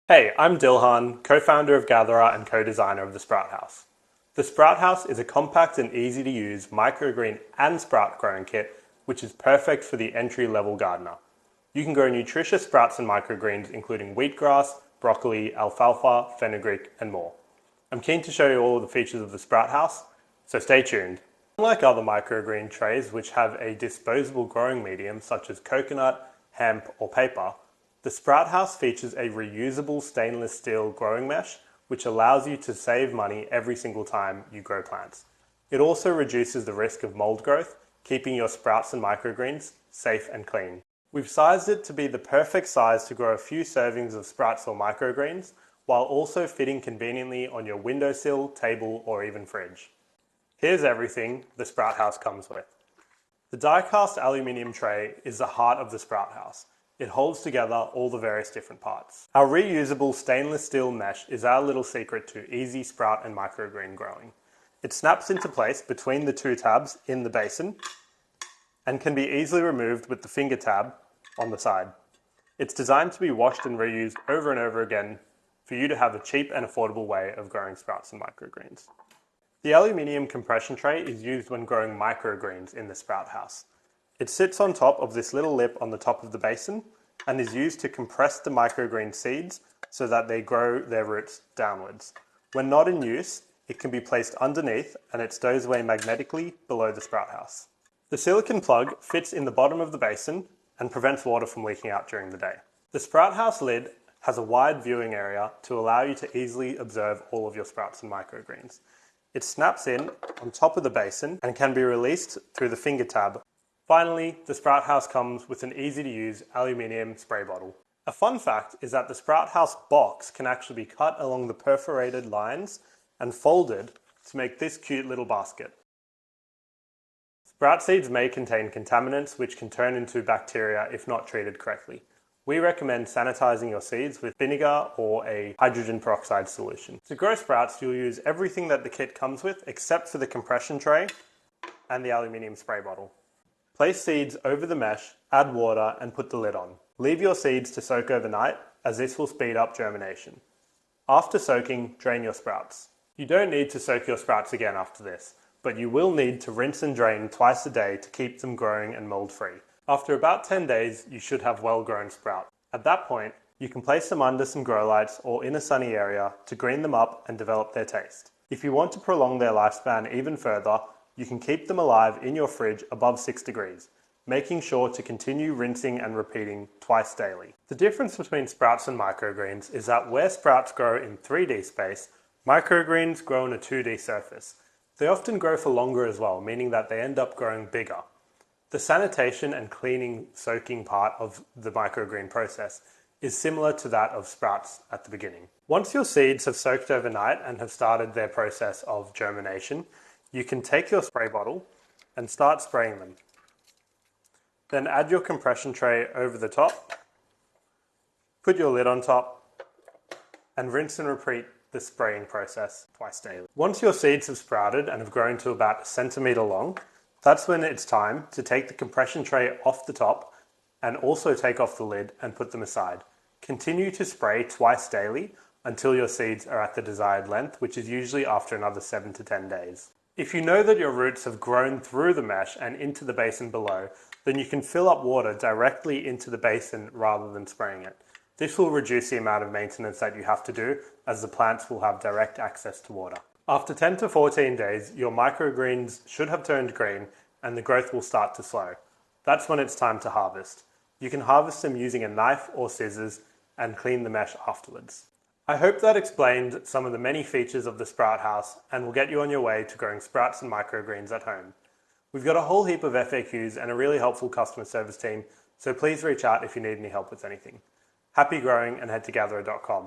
Hey, I'm Dilhan, co-founder of Gatherer and co-designer of the Sprout House. The Sprout House is a compact and easy to use microgreen and sprout growing kit, which is perfect for the entry-level gardener. You can grow nutritious sprouts and microgreens including wheatgrass, broccoli, alfalfa, fenugreek, and more. I'm keen to show you all of the features of the Sprout House, so stay tuned. Unlike other microgreen trays which have a disposable growing medium such as coconut, hemp, or paper, the Sprout House features a reusable stainless steel growing mesh which allows you to save money every single time you grow plants. It also reduces the risk of mold growth, keeping your sprouts and microgreens safe and clean. We've sized it to be the perfect size to grow a few servings of sprouts or microgreens, while also fitting conveniently on your windowsill, table, or even fridge. Here's everything the Sprout House comes with. The die-cast aluminium tray is the heart of the Sprout House. It holds together all the various different parts. Our reusable stainless steel mesh is our little secret to easy sprout and microgreen growing. It snaps into place between the two tabs in the basin and can be easily removed with the finger tab on the side. It's designed to be washed and reused over and over again for you to have a cheap and affordable way of growing sprouts and microgreens. The aluminium compression tray is used when growing microgreens in the Sprout House. It sits on top of this little lip on the top of the basin and is used to compress the microgreen seeds so that they grow their roots downwards. When not in use, it can be placed underneath and it stows away magnetically below the Sprout House. The silicone plug fits in the bottom of the basin and prevents water from leaking out during the day. The Sprout House lid has a wide viewing area to allow you to easily observe all of your sprouts and microgreens. It snaps in on top of the basin and can be released through the finger tab. Finally, the Sprout House comes with an easy-to-use aluminium spray bottle. A fun fact is that the Sprout House box can actually be cut along the perforated lines and folded to make this cute little basket. Sprout seeds may contain contaminants which can turn into bacteria if not treated correctly. We recommend sanitizing your seeds with vinegar or a hydrogen peroxide solution. To grow sprouts, you'll use everything that the kit comes with except for the compression tray and the aluminium spray bottle. Place seeds over the mesh, add water, and put the lid on. Leave your seeds to soak overnight, as this will speed up germination. After soaking, drain your sprouts. You don't need to soak your sprouts again after this, but you will need to rinse and drain twice a day to keep them growing and mold-free. After about 10 days, you should have well-grown sprouts. At that point, you can place them under some grow lights or in a sunny area to green them up and develop their taste. If you want to prolong their lifespan even further, you can keep them alive in your fridge above 6 degrees, making sure to continue rinsing and repeating twice daily. The difference between sprouts and microgreens is that where sprouts grow in 3D space, microgreens grow on a 2D surface. They often grow for longer as well, meaning that they end up growing bigger. The sanitation and cleaning soaking part of the microgreen process is similar to that of sprouts at the beginning. Once your seeds have soaked overnight and have started their process of germination, you can take your spray bottle and start spraying them. Then add your compression tray over the top, put your lid on top, and rinse and repeat the spraying process twice daily. Once your seeds have sprouted and have grown to about 1 centimeter long, that's when it's time to take the compression tray off the top and also take off the lid and put them aside. Continue to spray twice daily until your seeds are at the desired length, which is usually after another 7 to 10 days. If you know that your roots have grown through the mesh and into the basin below, then you can fill up water directly into the basin rather than spraying it. This will reduce the amount of maintenance that you have to do, as the plants will have direct access to water. After 10 to 14 days, your microgreens should have turned green and the growth will start to slow. That's when it's time to harvest. You can harvest them using a knife or scissors and clean the mesh afterwards. I hope that explained some of the many features of the Sprout House and will get you on your way to growing sprouts and microgreens at home. We've got a whole heap of FAQs and a really helpful customer service team, so please reach out if you need any help with anything. Happy growing and head to gatherer.com.